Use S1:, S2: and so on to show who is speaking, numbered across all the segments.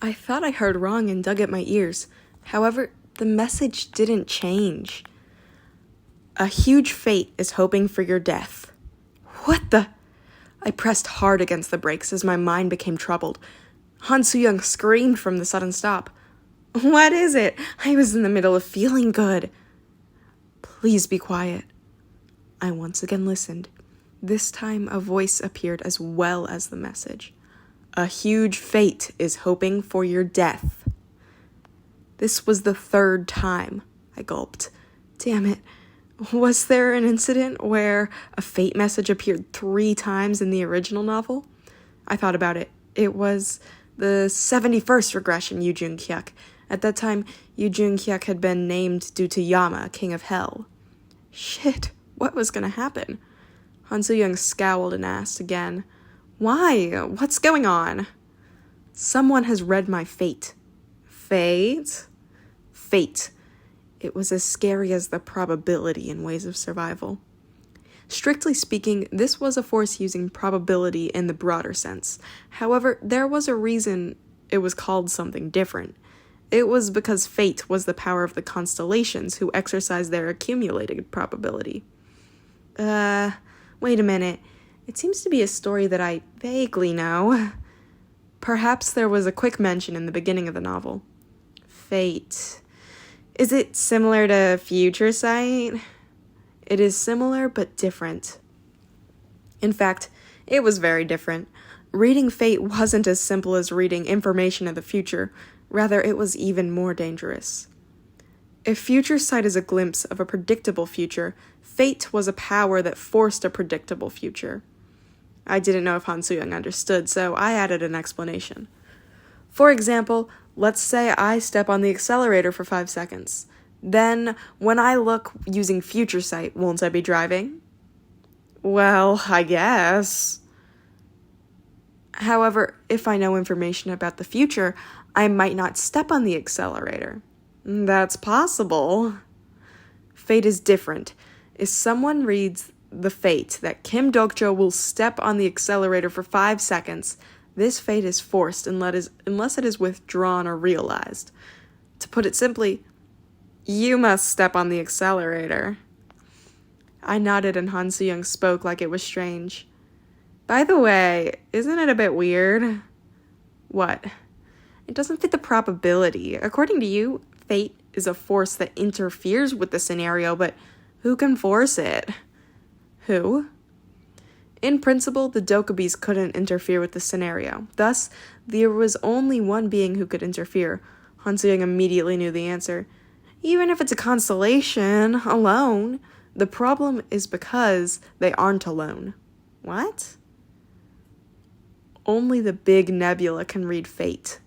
S1: I thought I heard wrong and dug at my ears. However, the message didn't change. A huge fate is hoping for your death. What the? I pressed hard against the brakes as my mind became troubled. Han Soo-young screamed from the sudden stop. What is it? I was in the middle of feeling good. Please be quiet. I once again listened. This time a voice appeared as well as the message. A huge fate is hoping for your death. This was the third time. I gulped. Damn it. Was there an incident where a fate message appeared 3 times in the original novel? I thought about it. It was the 71st regression, Yu Jun-kyuk. At that time, Yu Jun-kyuk had been named due to Yama, King of Hell. Shit, what was gonna happen? Han Soo-young scowled and asked again, Why? What's going on? Someone has read my fate. Fate? Fate. It was as scary as the probability in Ways of Survival. Strictly speaking, this was a force using probability in the broader sense. However, there was a reason it was called something different. It was because fate was the power of the constellations who exercised their accumulated probability. Wait a minute. It seems to be a story that I vaguely know. Perhaps there was a quick mention in the beginning of the novel. Fate. Is it similar to Future Sight? It is similar but different. In fact, it was very different. Reading fate wasn't as simple as reading information of the future. Rather, it was even more dangerous. If Future Sight is a glimpse of a predictable future, fate was a power that forced a predictable future. I didn't know if Han Soo-young understood, so I added an explanation. For example, let's say I step on the accelerator for 5 seconds. Then, when I look using Future Sight, won't I be driving? Well, I guess. However, if I know information about the future, I might not step on the accelerator. That's possible. Fate is different. If someone reads the fate that Kim Dokja will step on the accelerator for 5 seconds, this fate is forced unless it is withdrawn or realized. To put it simply, you must step on the accelerator. I nodded and Han Soo-young spoke like it was strange. By the way, isn't it a bit weird? What? It doesn't fit the probability. According to you, fate is a force that interferes with the scenario, but who can force it? Who? In principle, the Dokubis couldn't interfere with the scenario. Thus, there was only one being who could interfere. Han Soo-young immediately knew the answer. Even if it's a constellation, alone, the problem is because they aren't alone. What? Only the big nebula can read fate.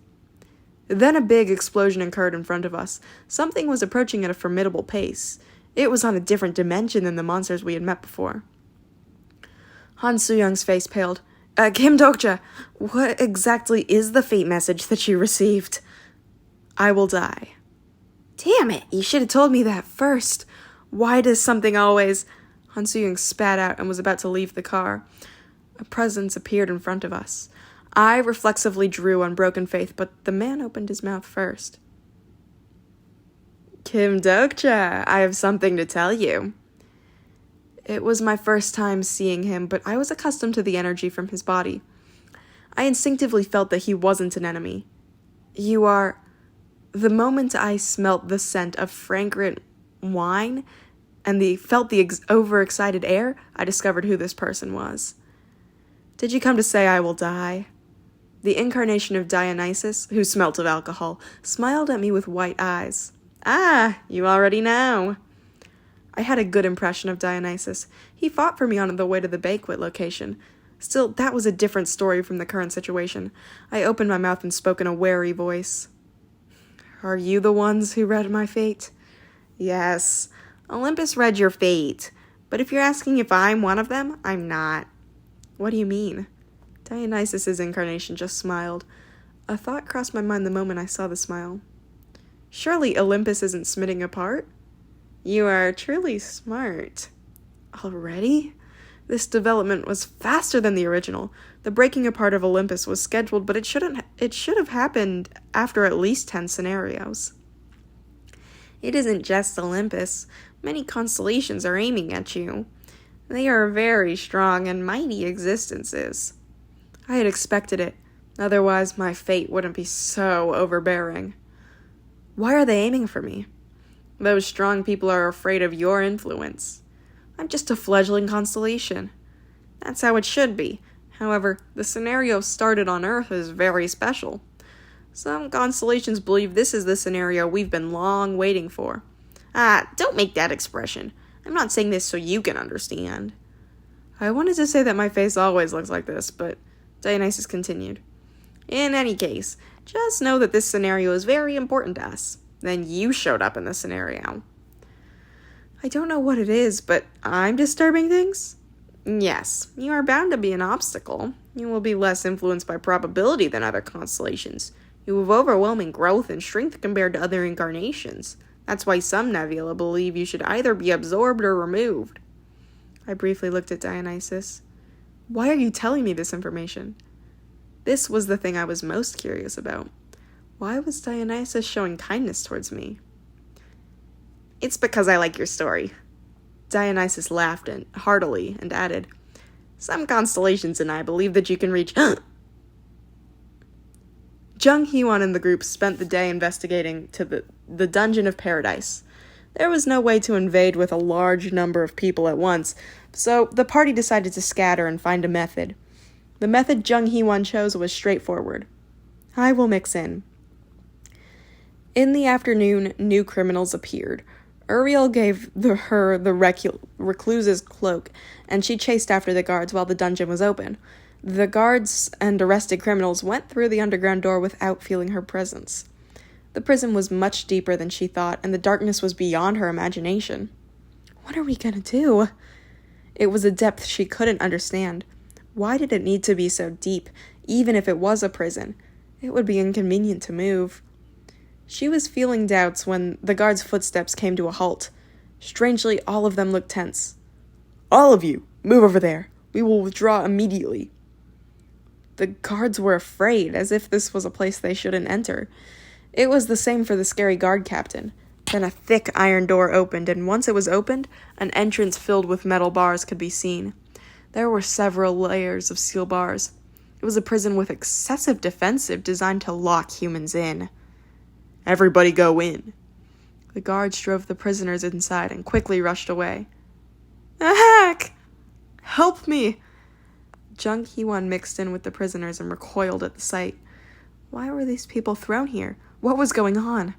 S1: Then a big explosion occurred in front of us. Something was approaching at a formidable pace. It was on a different dimension than the monsters we had met before. Han Soo-young's face paled. Kim Dokja, what exactly is the fate message that you received? I will die. Damn it, you should have told me that first. Why does something always... Han Soo-young spat out and was about to leave the car. A presence appeared in front of us. I reflexively drew on broken faith, but the man opened his mouth first. Kim Dokja, I have something to tell you. It was my first time seeing him, but I was accustomed to the energy from his body. I instinctively felt that he wasn't an enemy. You are... The moment I smelt the scent of fragrant wine and felt the overexcited air, I discovered who this person was. Did you come to say I will die? The incarnation of Dionysus, who smelt of alcohol, smiled at me with white eyes. Ah, you already know. I had a good impression of Dionysus. He fought for me on the way to the banquet location. Still, that was a different story from the current situation. I opened my mouth and spoke in a wary voice. Are you the ones who read my fate? Yes, Olympus read your fate. But if you're asking if I'm one of them, I'm not. What do you mean? Dionysus's incarnation just smiled. A thought crossed my mind the moment I saw the smile. Surely Olympus isn't splitting apart? You are truly smart. Already? This development was faster than the original. The breaking apart of Olympus was scheduled, but it should have happened after at least 10 scenarios. It isn't just Olympus. Many constellations are aiming at you. They are very strong and mighty existences. I had expected it. Otherwise, my fate wouldn't be so overbearing. Why are they aiming for me? Those strong people are afraid of your influence. I'm just a fledgling constellation. That's how it should be. However, the scenario started on Earth is very special. Some constellations believe this is the scenario we've been long waiting for. Don't make that expression. I'm not saying this so you can understand. I wanted to say that my face always looks like this, but Dionysus continued. In any case, just know that this scenario is very important to us. Then you showed up in the scenario. I don't know what it is, but I'm disturbing things? Yes, you are bound to be an obstacle. You will be less influenced by probability than other constellations. You have overwhelming growth and strength compared to other incarnations. That's why some nebula believe you should either be absorbed or removed. I briefly looked at Dionysus. Why are you telling me this information? This was the thing I was most curious about. Why was Dionysus showing kindness towards me? It's because I like your story. Dionysus laughed heartily and added, Some constellations and I believe that you can reach... Jung Hee-won and the group spent the day investigating to the Dungeon of Paradise. There was no way to invade with a large number of people at once, so the party decided to scatter and find a method. The method Jung Hee-won chose was straightforward. I will mix in. In the afternoon, new criminals appeared. Uriel gave her the recluse's cloak, and she chased after the guards while the dungeon was open. The guards and arrested criminals went through the underground door without feeling her presence. The prison was much deeper than she thought, and the darkness was beyond her imagination. What are we gonna do? It was a depth she couldn't understand. Why did it need to be so deep, even if it was a prison? It would be inconvenient to move. She was feeling doubts when the guards' footsteps came to a halt. Strangely, all of them looked tense. All of you, move over there. We will withdraw immediately. The guards were afraid, as if this was a place they shouldn't enter. It was the same for the scary guard captain. Then a thick iron door opened, and once it was opened, an entrance filled with metal bars could be seen. There were several layers of steel bars. It was a prison with excessive defensive designed to lock humans in. Everybody go in. The guards drove the prisoners inside and quickly rushed away. Heck! Help me! Jung Hee-won mixed in with the prisoners and recoiled at the sight. Why were these people thrown here? What was going on?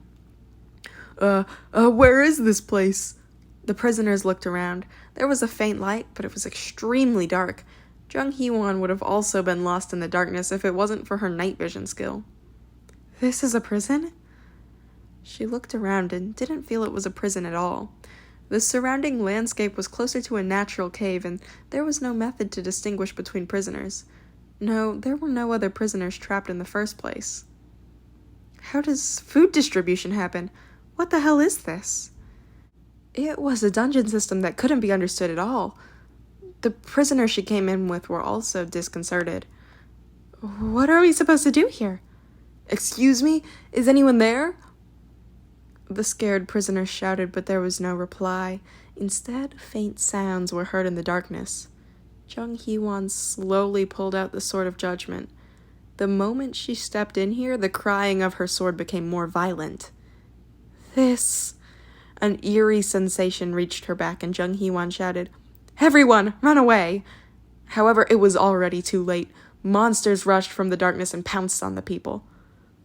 S1: Where is this place? The prisoners looked around. There was a faint light, but it was extremely dark. Jung Hee-won would have also been lost in the darkness if it wasn't for her night vision skill. This is a prison? She looked around and didn't feel it was a prison at all. The surrounding landscape was closer to a natural cave, and there was no method to distinguish between prisoners. No, there were no other prisoners trapped in the first place. How does food distribution happen? What the hell is this? It was a dungeon system that couldn't be understood at all. The prisoners she came in with were also disconcerted. What are we supposed to do here? Excuse me? Is anyone there? The scared prisoners shouted, but there was no reply. Instead, faint sounds were heard in the darkness. Jung Hee-won slowly pulled out the Sword of Judgment. The moment she stepped in here, the crying of her sword became more violent. An eerie sensation reached her back, and Jung Hee-won shouted, Everyone, run away! However, it was already too late. Monsters rushed from the darkness and pounced on the people.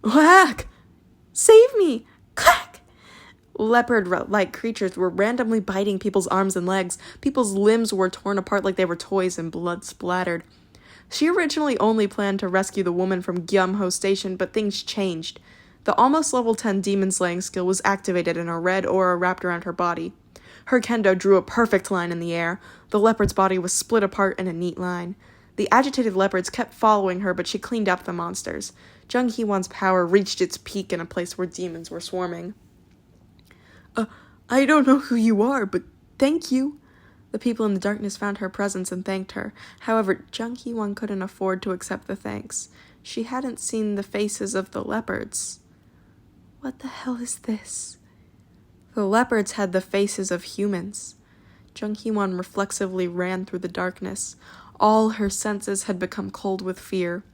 S1: Whack! Save me! Clack! Leopard-like creatures were randomly biting people's arms and legs. People's limbs were torn apart like they were toys and blood splattered. She originally only planned to rescue the woman from Gyumho Station, but things changed. The almost level 10 demon-slaying skill was activated and a red aura wrapped around her body. Her kendo drew a perfect line in the air. The leopard's body was split apart in a neat line. The agitated leopards kept following her, but she cleaned up the monsters. Jung Hee-won's power reached its peak in a place where demons were swarming. I don't know who you are, but thank you. The people in the darkness found her presence and thanked her. However, Jung Hee-won couldn't afford to accept the thanks. She hadn't seen the faces of the leopards. What the hell is this? The leopards had the faces of humans. Jung Hee-won reflexively ran through the darkness. All her senses had become cold with fear.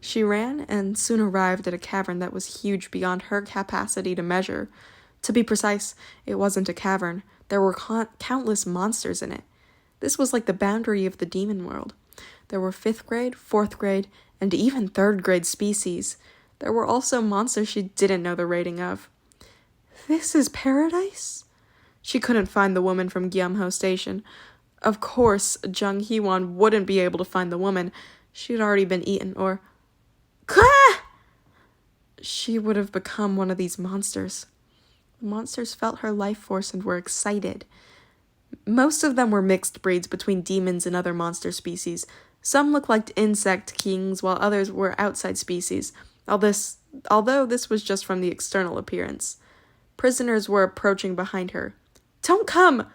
S1: She ran and soon arrived at a cavern that was huge beyond her capacity to measure. To be precise, it wasn't a cavern. There were countless monsters in it. This was like the boundary of the demon world. There were 5th grade, 4th grade, and even 3rd grade species. There were also monsters she didn't know the rating of. This is paradise? She couldn't find the woman from Gyumho Station. Of course, Jung Hee-won wouldn't be able to find the woman. She'd already been eaten, or... Kwah! She would have become one of these monsters. The monsters felt her life force and were excited. Most of them were mixed breeds between demons and other monster species. Some looked like insect kings, while others were outside species, although this was just from the external appearance. Prisoners were approaching behind her. Don't come!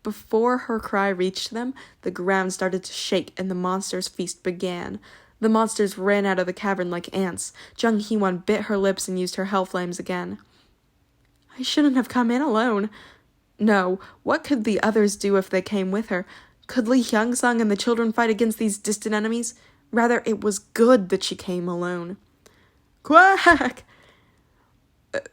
S1: Before her cry reached them, the ground started to shake and the monster's feast began. The monsters ran out of the cavern like ants. Jung Hee-won bit her lips and used her hell flames again. I shouldn't have come in alone. No, what could the others do if they came with her? Could Lee Hyung-sung and the children fight against these distant enemies? Rather, it was good that she came alone. Quack!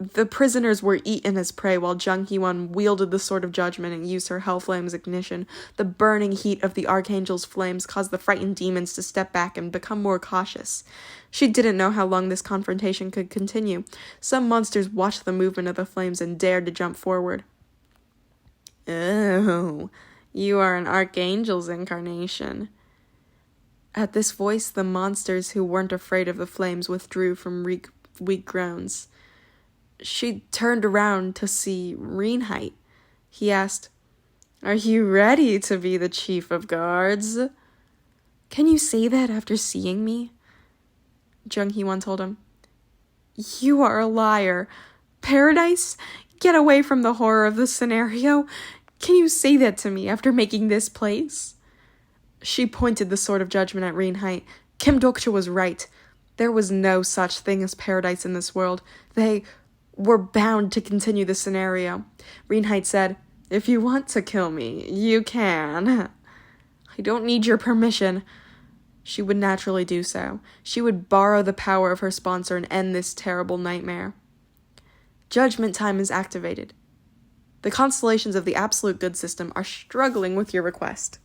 S1: The prisoners were eaten as prey while Jung Hee-won wielded the Sword of Judgment and used her hell flames ignition. The burning heat of the Archangel's flames caused the frightened demons to step back and become more cautious. She didn't know how long this confrontation could continue. Some monsters watched the movement of the flames and dared to jump forward. Oh, you are an Archangel's incarnation. At this voice, the monsters who weren't afraid of the flames withdrew from weak groans. She turned around to see Reinheit. He asked, Are you ready to be the chief of guards? Can you say that after seeing me? Jung Hee-won told him, You are a liar. Paradise? Get away from the horror of the scenario. Can you say that to me after making this place? She pointed the Sword of Judgment at Reinheit. Kim Dokja was right. There was no such thing as paradise in this world. They were bound to continue the scenario. Reinheit said, If you want to kill me, you can. I don't need your permission. She would naturally do so. She would borrow the power of her sponsor and end this terrible nightmare. Judgment time is activated. The constellations of the absolute good system are struggling with your request.